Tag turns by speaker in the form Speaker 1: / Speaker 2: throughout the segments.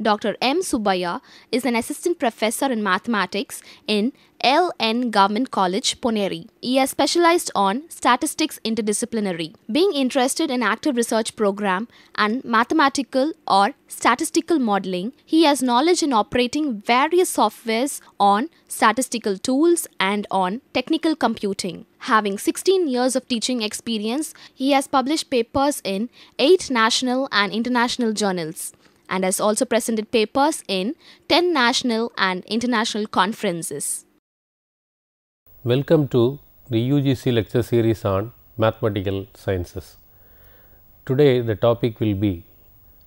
Speaker 1: Dr. M. Subbaiah is an assistant professor in mathematics in LN Government College, Poneri. He has specialized on statistics interdisciplinary. Being interested in active research program and mathematical or statistical modeling, he has knowledge in operating various softwares on statistical tools and on technical computing. Having 16 years of teaching experience, he has published papers in 8 national and international journals and has also presented papers in 10 national and international conferences.
Speaker 2: Welcome to the UGC lecture series on mathematical sciences. Today the topic will be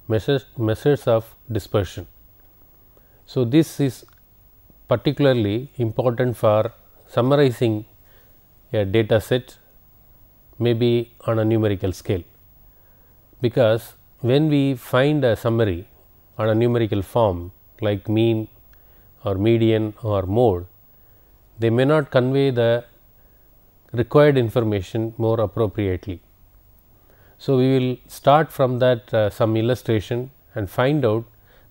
Speaker 2: measures of dispersion. So, this is particularly important for summarizing a data set, maybe on a numerical scale, because when we find a summary on a numerical form like mean or median or mode, they may not convey the required information more appropriately. So, we will start from that some illustration and find out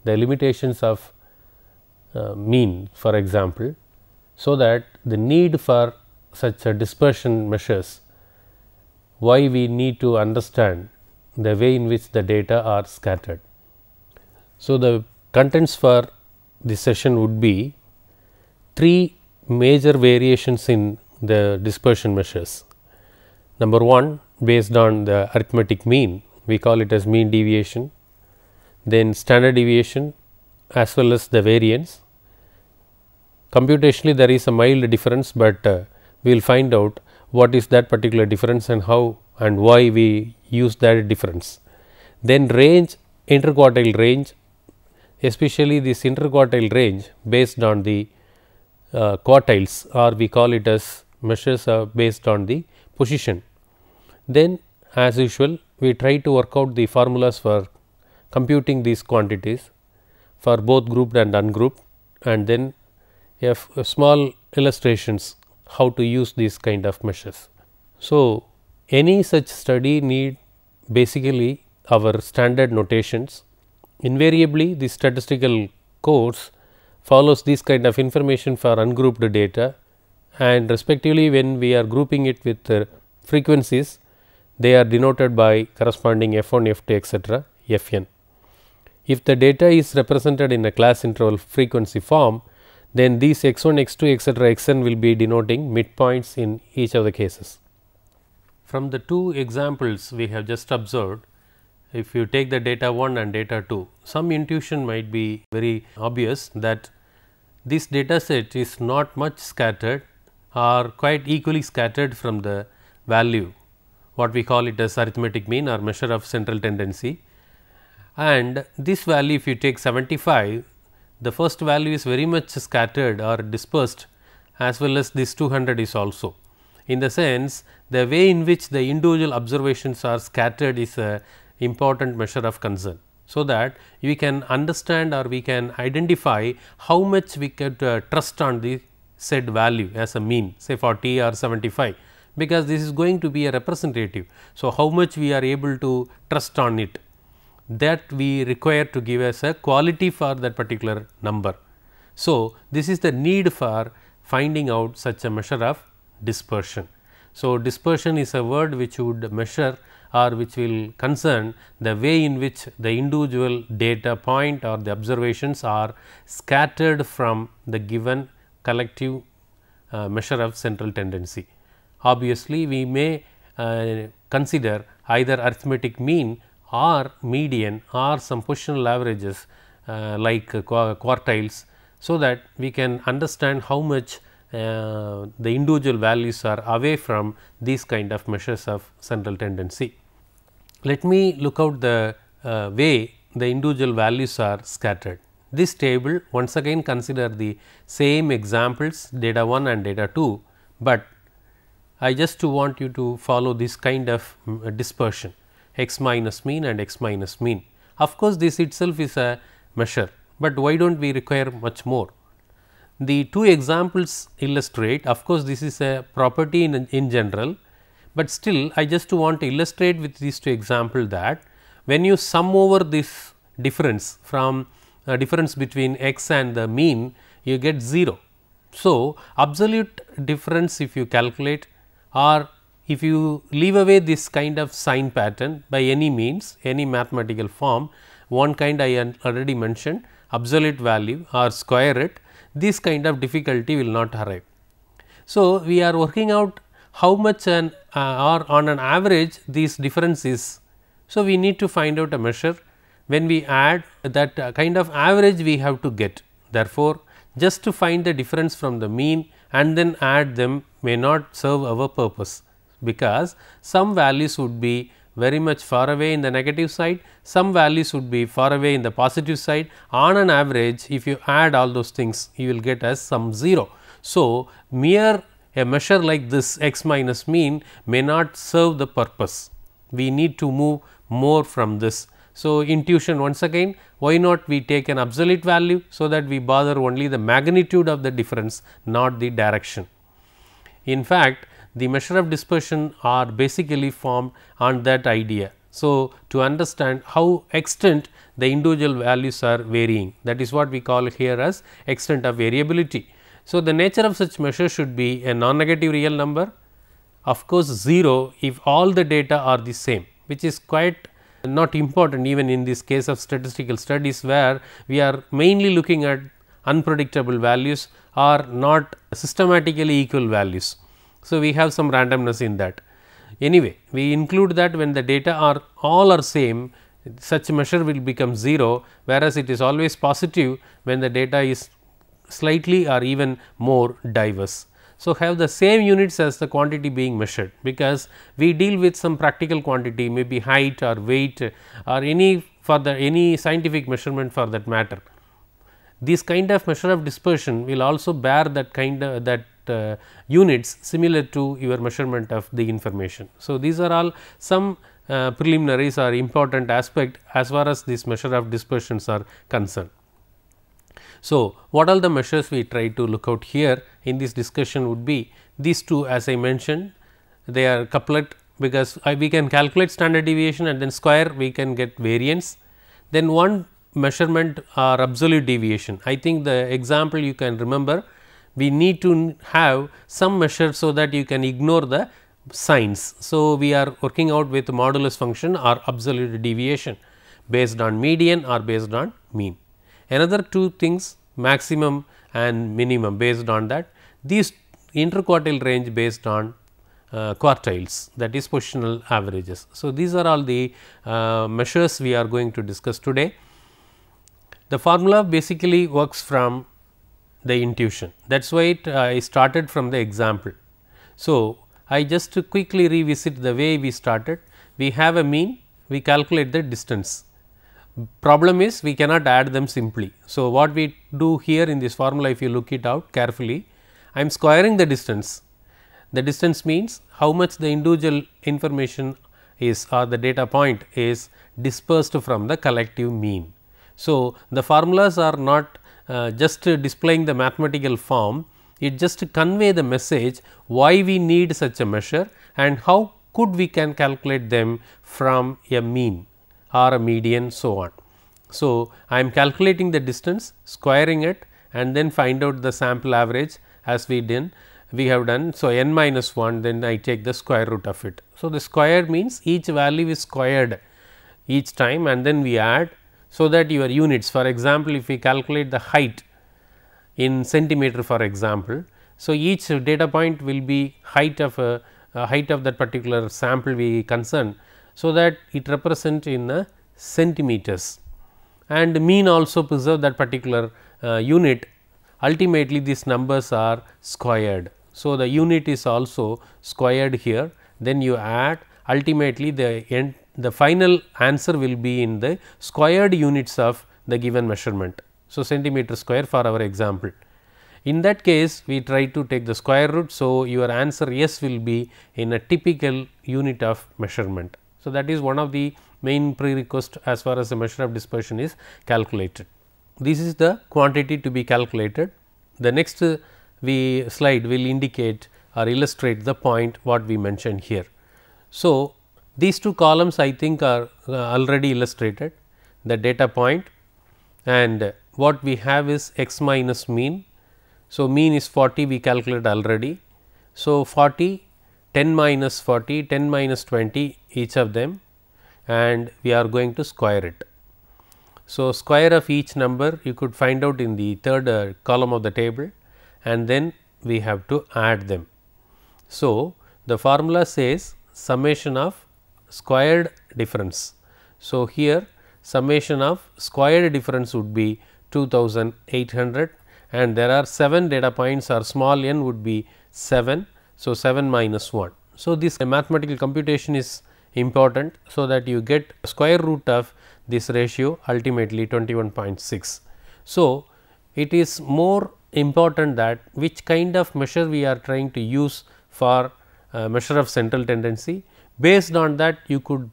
Speaker 2: the limitations of mean, for example, so that the need for such a dispersion measures, why we need to understand the way in which the data are scattered. So, the contents for this session would be 3 major variations in the dispersion measures. Number 1, based on the arithmetic mean, we call it as mean deviation, then standard deviation as well as the variance. Computationally there is a mild difference, but we will find out what is that particular difference and how and why we use that difference. Then range, interquartile range, especially this interquartile range based on the quartiles, or we call it as measures based on the position. Then as usual we try to work out the formulas for computing these quantities for both grouped and ungrouped, and then small illustrations how to use these kind of measures. So, any such study need basically our standard notations. Invariably the statistical course follows this kind of information for ungrouped data, and respectively when we are grouping it with frequencies, they are denoted by corresponding f1, f2, etc., fn. If the data is represented in a class interval frequency form, then these x1, x2, etc., xn will be denoting midpoints in each of the cases. From the 2 examples we have just observed, if you take the data 1 and data 2, some intuition might be very obvious that this data set is not much scattered or quite equally scattered from the value, what we call it as arithmetic mean or measure of central tendency. And this value, if you take 75, the first value is very much scattered or dispersed, as well as this 200 is also. In the sense, the way in which the individual observations are scattered is a important measure of concern, so that we can understand or we can identify how much we could trust on the said value as a mean, say 40 or 75, because this is going to be a representative. So, how much we are able to trust on it, that we require to give us a quality for that particular number. So, this is the need for finding out such a measure of dispersion. So, dispersion is a word which would measure or which will concern the way in which the individual data point or the observations are scattered from the given collective measure of central tendency. Obviously, we may consider either arithmetic mean or median or some positional averages like quartiles, so that we can understand how much the individual values are away from these kind of measures of central tendency. Let me look out the way the individual values are scattered. This table once again consider the same examples data 1 and data 2, but I just want you to follow this kind of dispersion x minus mean and x minus mean. Of course, this itself is a measure, but why do not we require much more? The 2 examples illustrate, of course, this is a property in general, but still I just want to illustrate with these 2 examples that when you sum over this difference from difference between x and the mean, you get 0. So, absolute difference if you calculate, or if you leave away this kind of sign pattern by any means, any mathematical form, one kind I already mentioned, absolute value or square it, this kind of difficulty will not arrive. So, we are working out how much or on an average this difference is. So, we need to find out a measure. When we add that kind of average we have to get. Therefore, just to find the difference from the mean and then add them may not serve our purpose, because some values would be very much far away in the negative side, some values would be far away in the positive side. On an average, if you add all those things, you will get as some 0. So, mere a measure like this x minus mean may not serve the purpose. We need to move more from this. So, intuition once again, why not we take an absolute value, so that we bother only the magnitude of the difference, not the direction. In fact, the measure of dispersion are basically formed on that idea. So, to understand how extent the individual values are varying, that is what we call here as extent of variability. So, the nature of such measure should be a non-negative real number, of course 0 if all the data are the same, which is quite not important even in this case of statistical studies, where we are mainly looking at unpredictable values or not systematically equal values. So, we have some randomness in that. Anyway, we include that when the data are all are same, such measure will become 0, whereas it is always positive when the data is slightly or even more diverse. So, have the same units as the quantity being measured, because we deal with some practical quantity, maybe height or weight or any scientific measurement for that matter. This kind of measure of dispersion will also bear that kind of units similar to your measurement of the information. So, these are all some preliminaries or important aspect as far as this measure of dispersions are concerned. So, what are the measures we try to look out here in this discussion would be these two, as I mentioned, they are couplet, because we can calculate standard deviation and then square we can get variance. Then one measurement or absolute deviation. I think the example you can remember, we need to have some measure so that you can ignore the signs. So, we are working out with modulus function or absolute deviation based on median or based on mean. Another two things, maximum and minimum based on that, these interquartile range based on quartiles, that is positional averages. So, these are all the measures we are going to discuss today. The formula basically works from the intuition, that is why I started from the example. So, I just quickly revisit the way we started. We have a mean, we calculate the distance. Problem is we cannot add them simply. So, what we do here in this formula, if you look it out carefully, I am squaring the distance. The distance means how much the individual information is or the data point is dispersed from the collective mean. So, the formulas are not just displaying the mathematical form, it just convey the message why we need such a measure and how could we can calculate them from a mean or a median, so on. So, I am calculating the distance, squaring it and then find out the sample average as we have done. So, n minus 1, then I take the square root of it. So, the square means each value is squared each time and then we add, so that your units, for example, if we calculate the height in centimeter for example. So, each data point will be height of that particular sample we concern. So, that it represent in centimeters and mean also preserve that particular unit. Ultimately, these numbers are squared. So, the unit is also squared here, then you add, ultimately the final answer will be in the squared units of the given measurement. So, centimeter square for our example. In that case, we try to take the square root. So, your answer yes will be in a typical unit of measurement. So, that is one of the main prerequisite as far as the measure of dispersion is calculated. This is the quantity to be calculated. The next slide will indicate or illustrate the point what we mentioned here. So, these two columns I think are already illustrated, the data point and what we have is x minus mean. So, mean is 40 we calculate already. So, 40, 10 minus 40, 10 minus 20 each of them, and we are going to square it. So, square of each number you could find out in the third column of the table, and then we have to add them. So, the formula says summation of squared difference. So, here summation of squared difference would be 2800, and there are 7 data points, or small n would be 7. So, 7 minus 1. So, this mathematical computation is important, so that you get square root of this ratio, ultimately 21.6. So, it is more important that which kind of measure we are trying to use for measure of central tendency. Based on that, you could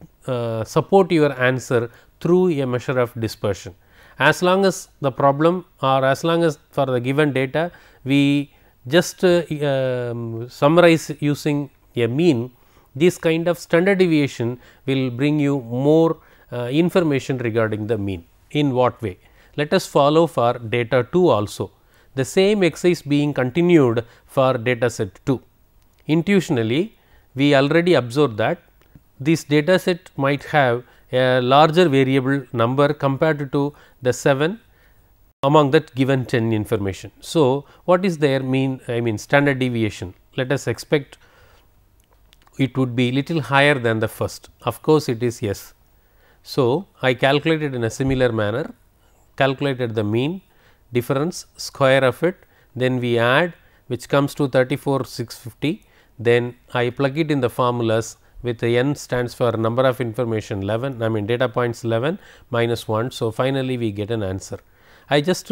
Speaker 2: support your answer through a measure of dispersion. As long as the problem, or as long as for the given data we just summarize using a mean, this kind of standard deviation will bring you more information regarding the mean. In what way? Let us follow for data 2 also. The same exercise being continued for data set 2. Intuitionally, we already observed that this data set might have a larger variable number compared to the 7 among that given 10 information. So, what is their mean, I mean standard deviation? Let us expect it would be little higher than the first. Of course, it is yes. So, I calculated in a similar manner, calculated the mean, difference, square of it, then we add, which comes to 34,650. Then I plug it in the formulas with the n stands for number of information 11, I mean data points 11 minus 1. So, finally, we get an answer. I just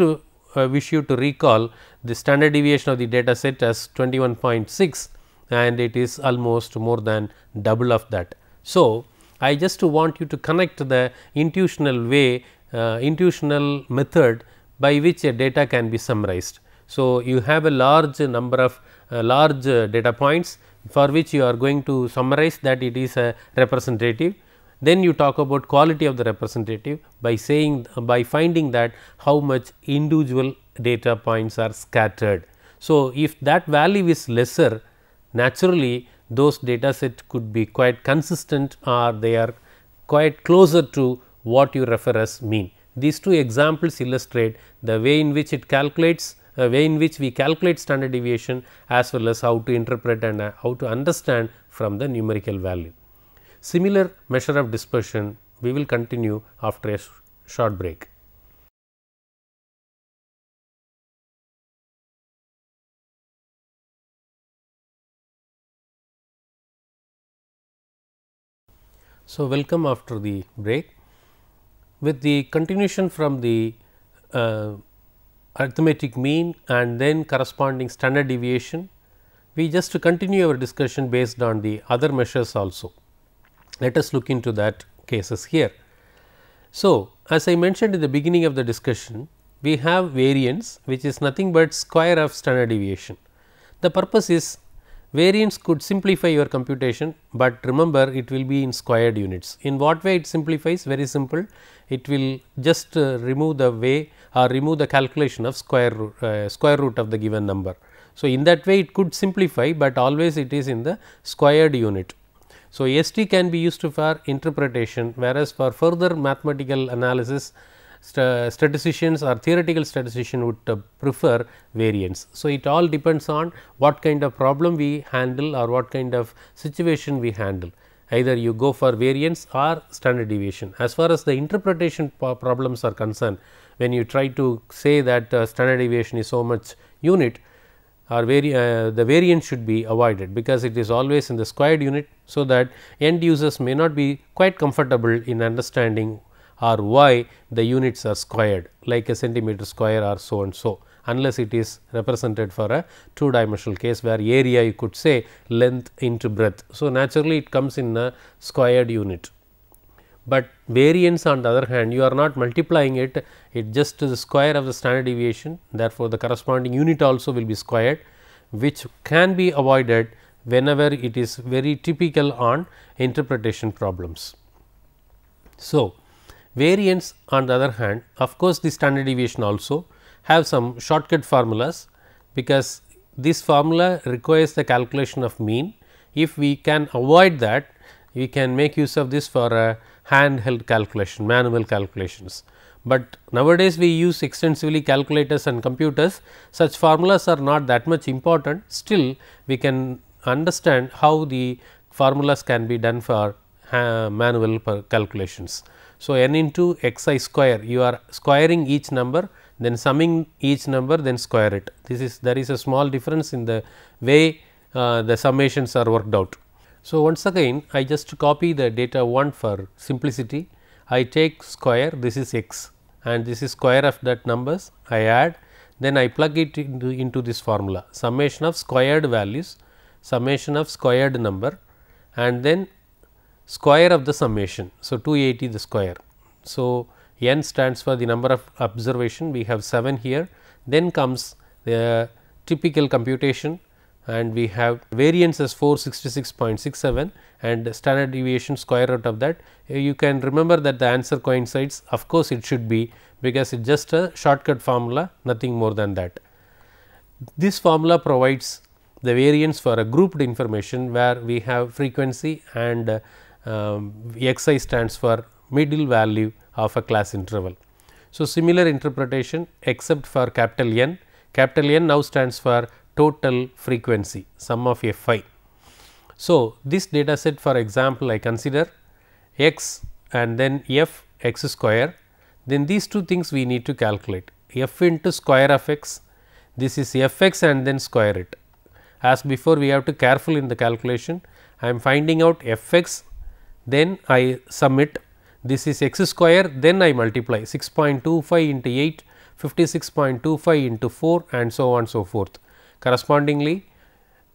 Speaker 2: wish you to recall the standard deviation of the data set as 21.6, and it is almost more than double of that. So, I just want you to connect the intuitional way, intuitional method by which a data can be summarized. So, you have a large number of large data points for which you are going to summarize that it is a representative. Then you talk about quality of the representative by saying, by finding that how much individual data points are scattered. So, if that value is lesser, naturally those data set could be quite consistent, or they are quite closer to what you refer as mean. These two examples illustrate the way in which it calculates, way in which we calculate standard deviation, as well as how to interpret and how to understand from the numerical value. Similar measure of dispersion we will continue after a short break. So, welcome after the break. With the continuation from the arithmetic mean and then corresponding standard deviation, we just continue our discussion based on the other measures also. Let us look into that cases here. So, as I mentioned in the beginning of the discussion, we have variance, which is nothing but square of standard deviation. The purpose is variance could simplify your computation, but remember it will be in squared units. In what way it simplifies? Very simple. It will just remove the way, or remove the calculation of square root of the given number. So, in that way it could simplify, but always it is in the squared unit. So, ST can be used for interpretation, whereas for further mathematical analysis, statisticians or theoretical statistician would prefer variance. So, it all depends on what kind of problem we handle or what kind of situation we handle. Either you go for variance or standard deviation. As far as the interpretation problems are concerned, when you try to say that standard deviation is so much unit, or the variance should be avoided, because it is always in the squared unit. So, that end users may not be quite comfortable in understanding or why the units are squared, like a centimeter square or so and so, unless it is represented for a 2-dimensional case, where area you could say length into breadth. So, naturally it comes in a squared unit. But variance on the other hand, you are not multiplying it, it just is the square of the standard deviation. Therefore, the corresponding unit also will be squared, which can be avoided whenever it is very typical on interpretation problems. So, Variance on the other hand, of course, the standard deviation also have some shortcut formulas, because this formula requires the calculation of mean. If we can avoid that, we can make use of this for a handheld calculation, manual calculations. But nowadays we use extensively calculators and computers, such formulas are not that much important. Still we can understand how the formulas can be done for manual calculations. So, n into x I square, you are squaring each number, then summing each number, then square it. There is a small difference in the way the summations are worked out. So, once again I just copy the data 1 for simplicity. I take square, this is x and this is square of that numbers, I add, then I plug it into this formula, summation of squared values, summation of squared number, and then square of the summation. So, 280 the square. So, n stands for the number of observation, we have 7 here. Then comes the typical computation, and we have variance as 466.67 and standard deviation square root of that. You can remember that the answer coincides, of course, it should be, because it is just a shortcut formula, nothing more than that. This formula provides the variance for a grouped information, where we have frequency and xi stands for middle value of a class interval. So, similar interpretation except for capital N. Capital N now stands for total frequency, sum of Fi. So, this data set, for example, I consider x and then f x square, then these two things we need to calculate, f into square of x, this is f x and then square it. As before, we have to careful in the calculation. I am finding out f x, then I sum it, this is x square, then I multiply 6.25 into 8, 56.25 into 4 and so on so forth. Correspondingly,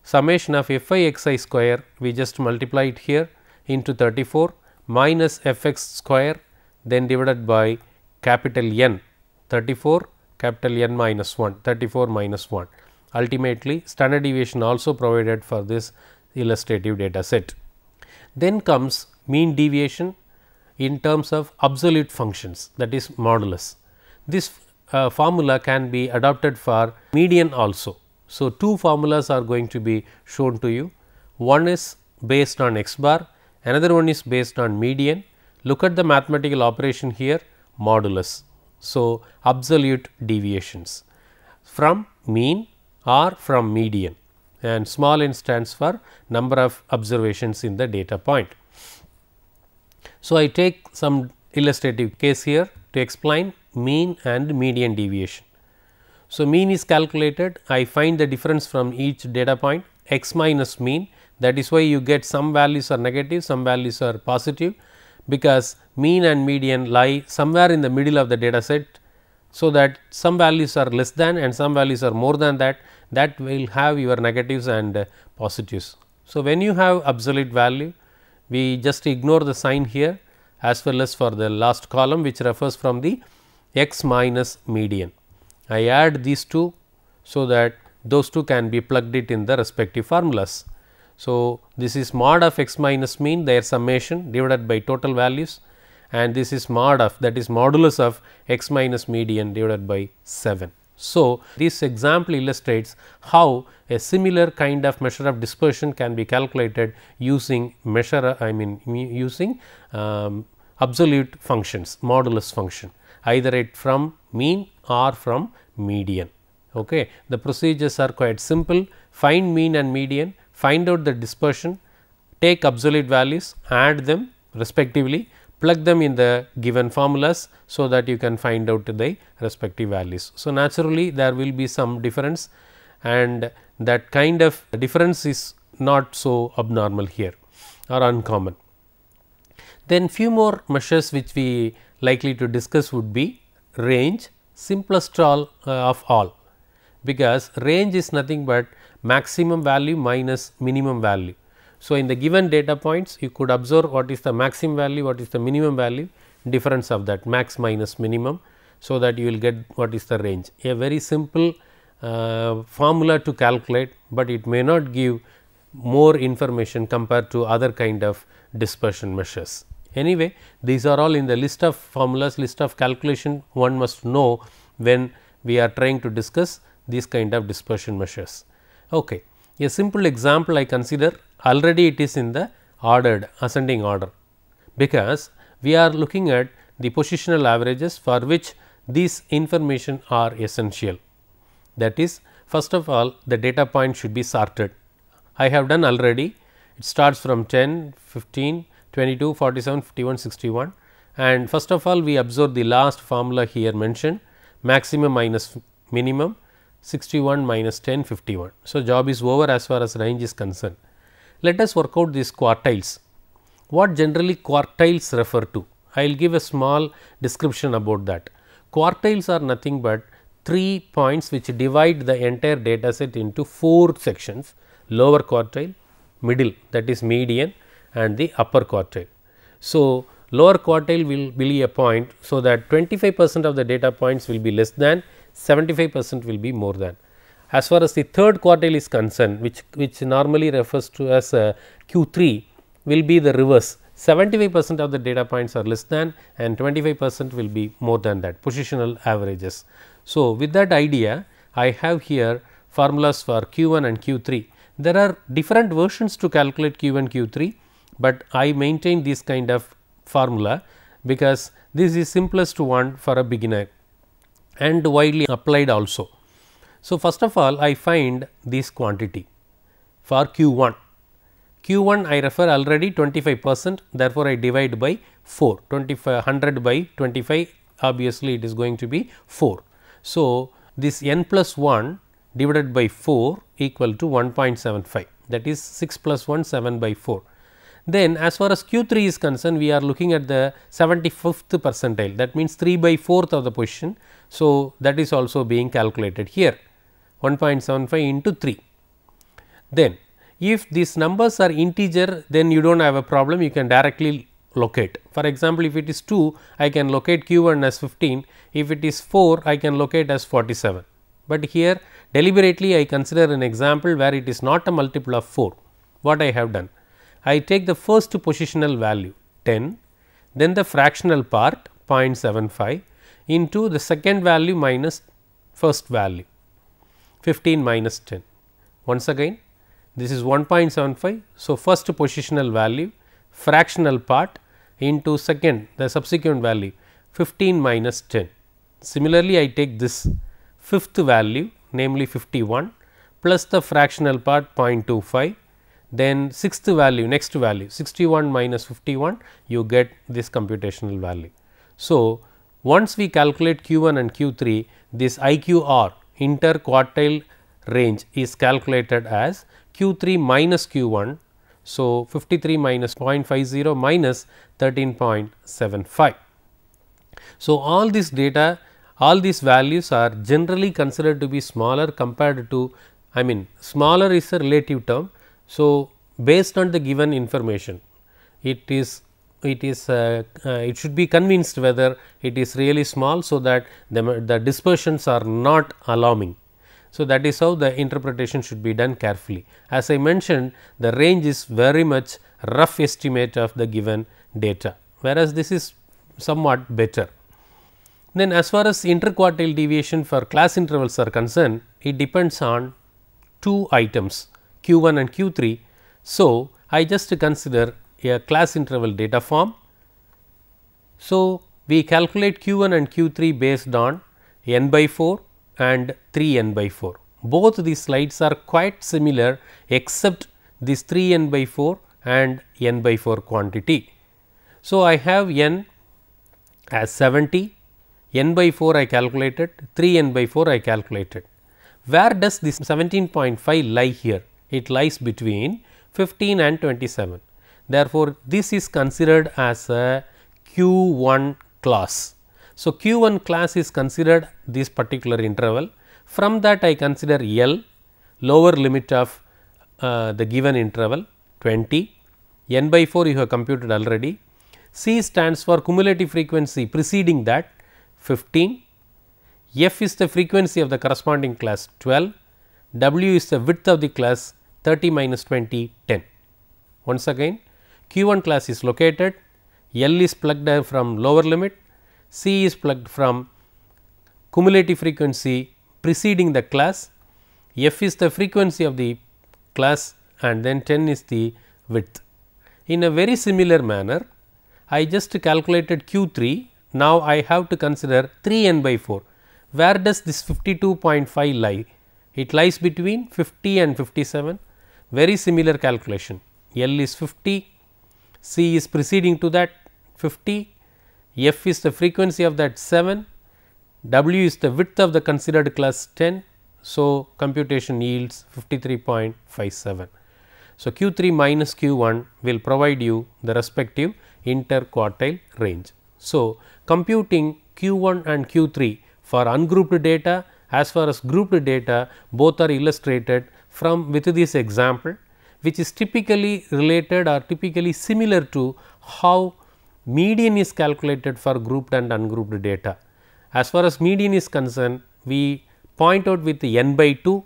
Speaker 2: summation of f I x I square, we just multiply it here into 34 minus f x square, then divided by capital N, 34 capital N minus 1, 34 minus 1. Ultimately, standard deviation also provided for this illustrative data set. Then comes mean deviation in terms of absolute functions, that is modulus. This formula can be adopted for median also. So, two formulas are going to be shown to you. One is based on x bar, another one is based on median. Look at the mathematical operation here, modulus. So, absolute deviations from mean or from median, and small n stands for number of observations in the data point. So, I take some illustrative case here to explain mean and median deviation. So, mean is calculated, I find the difference from each data point x minus mean, that is why you get some values are negative, some values are positive, because mean and median lie somewhere in the middle of the data set. So, that some values are less than and some values are more than that, that will have your negatives and positives. So, when you have absolute value, we just ignore the sign here, as well as for the last column, which refers from the x minus median. I add these two, so that those two can be plugged it in the respective formulas. So, this is mod of x minus mean, their summation divided by total values, and this is mod of, that is modulus of x minus median divided by 7. So, this example illustrates how a similar kind of measure of dispersion can be calculated using using absolute functions, modulus function, either it from mean or from median. Okay. The procedures are quite simple, find mean and median, find out the dispersion, take absolute values, add them respectively, plug them in the given formulas, so that you can find out the respective values. So, naturally there will be some difference, and that kind of difference is not so abnormal here or uncommon. Then few more measures which we likely to discuss would be range, simplest of all, because range is nothing but maximum value minus minimum value. So, in the given data points, you could observe what is the maximum value, what is the minimum value, difference of that max minus minimum. So, that you will get what is the range. A very simple formula to calculate, but it may not give more information compared to other kind of dispersion measures. Anyway, these are all in the list of formulas, list of calculation one must know when we are trying to discuss these kind of dispersion measures. Okay. A simple example I consider, already it is in the ordered ascending order, because we are looking at the positional averages for which these information are essential. That is, first of all, the data point should be sorted. I have done already. It starts from 10, 15, 22, 47, 51, 61, and first of all we observe the last formula here mentioned, maximum minus minimum, 61 minus 10, 51. So, job is over as far as range is concerned. Let us work out these quartiles. What generally quartiles refer to? I will give a small description about that. Quartiles are nothing but 3 points which divide the entire data set into 4 sections: lower quartile, middle, that is median, and the upper quartile. So, lower quartile will be a point, so that 25% of the data points will be less than, 75% will be more than. As far as the third quartile is concerned, which normally refers to as Q3, will be the reverse. 75% of the data points are less than and 25% will be more than that, positional averages. So, with that idea, I have here formulas for Q1 and Q3. There are different versions to calculate Q1, Q3, but I maintain this kind of formula because this is simplest one for a beginner and widely applied also. So, first of all I find this quantity for Q1. Q1 I refer already 25%, therefore, I divide by 4, 100 by 25, obviously it is going to be 4. So, this n plus 1 divided by 4 equal to 1.75, that is 6 plus 1, 7 by 4. Then as far as Q3 is concerned, we are looking at the 75th percentile, that means 3 by 4th of the position. So, that is also being calculated here, 1.75 into 3. Then if these numbers are integer, then you do not have a problem, you can directly locate. For example, if it is 2, I can locate Q1 as 15, if it is 4, I can locate as 47. But here deliberately I consider an example where it is not a multiple of 4. What I have done? I take the first positional value 10, then the fractional part 0.75 into the second value minus first value 15 minus 10. Once again, this is 1.75. So, first positional value fractional part into second the subsequent value 15 minus 10. Similarly, I take this fifth value, namely 51 plus the fractional part 0.25, then sixth value, next value 61 minus 51, you get this computational value. So, once we calculate Q1 and Q3, this IQR interquartile range is calculated as Q3 minus Q1. So, 53 minus 0.50 minus 13.75. So, all this data, all these values are generally considered to be smaller compared to, smaller is a relative term. So, based on the given information, it should be convinced whether it is really small, so that the dispersions are not alarming. So, that is how the interpretation should be done carefully. As I mentioned, the range is very much rough estimate of the given data, whereas this is somewhat better. Then as far as interquartile deviation for class intervals are concerned, it depends on 2 items, Q1 and Q3. So, I just consider a class interval data form. So, we calculate Q1 and Q3 based on n by 4 and 3 n by 4. Both these slides are quite similar, except this 3 n by 4 and n by 4 quantity. So, I have n as 70, n by 4 I calculated, 3 n by 4 I calculated. Where does this 17.5 lie here? It lies between 15 and 27. Therefore, this is considered as a Q1 class. So, Q1 class is considered this particular interval. From that I consider L, lower limit of the given interval 20, n by 4 you have computed already. C stands for cumulative frequency preceding that 15, F is the frequency of the corresponding class 12, W is the width of the class 30 minus 20 10. Once again, Q1 class is located, L is plugged from lower limit, C is plugged from cumulative frequency preceding the class, f is the frequency of the class and then 10 is the width. In a very similar manner, I just calculated Q3. Now, I have to consider 3 n by 4. Where does this 52.5 lie? It lies between 50 and 57. Very similar calculation. L is 50, C is preceding to that 50, f is the frequency of that 7, W is the width of the considered class 10. So, computation yields 53.57. So, Q3 minus Q1 will provide you the respective interquartile range. So, computing Q1 and Q3 for ungrouped data as far as grouped data, both are illustrated from with this example, which is typically related or typically similar to how median is calculated for grouped and ungrouped data. As far as median is concerned, we point out with n by 2,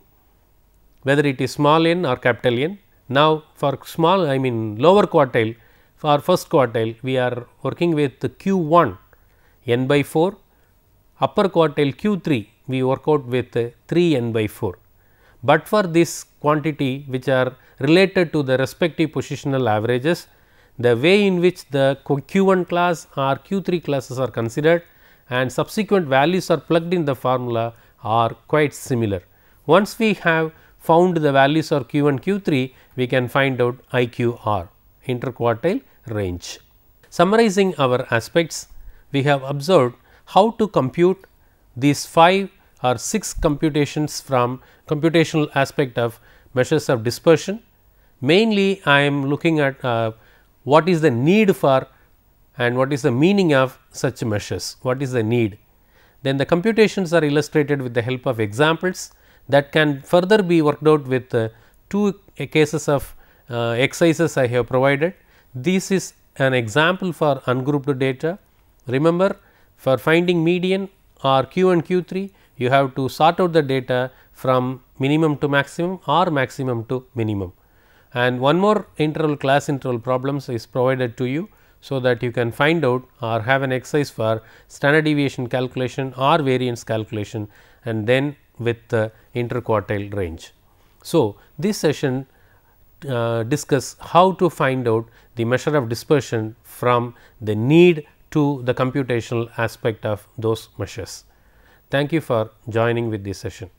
Speaker 2: whether it is small n or capital N. Now, for small lower quartile, for first quartile we are working with Q1 n by 4, upper quartile Q3 we work out with 3 n by 4. But for this quantity which are related to the respective positional averages, the way in which the Q1 class or Q3 classes are considered and subsequent values are plugged in the formula are quite similar. Once we have found the values of Q1, Q3, we can find out IQR, interquartile range. Summarizing our aspects, we have observed how to compute these 5 or 6 computations from computational aspect of measures of dispersion. Mainly I am looking at what is the need for and what is the meaning of such measures, what is the need. Then the computations are illustrated with the help of examples that can further be worked out with 2 cases of exercises I have provided. This is an example for ungrouped data. Remember, for finding median or Q and Q3, you have to sort out the data from minimum to maximum or maximum to minimum. And one more interval, class interval problems is provided to you, so that you can find out or have an exercise for standard deviation calculation or variance calculation and then with the interquartile range. So, this session discuss how to find out the measure of dispersion from the need to the computational aspect of those measures. Thank you for joining with this session.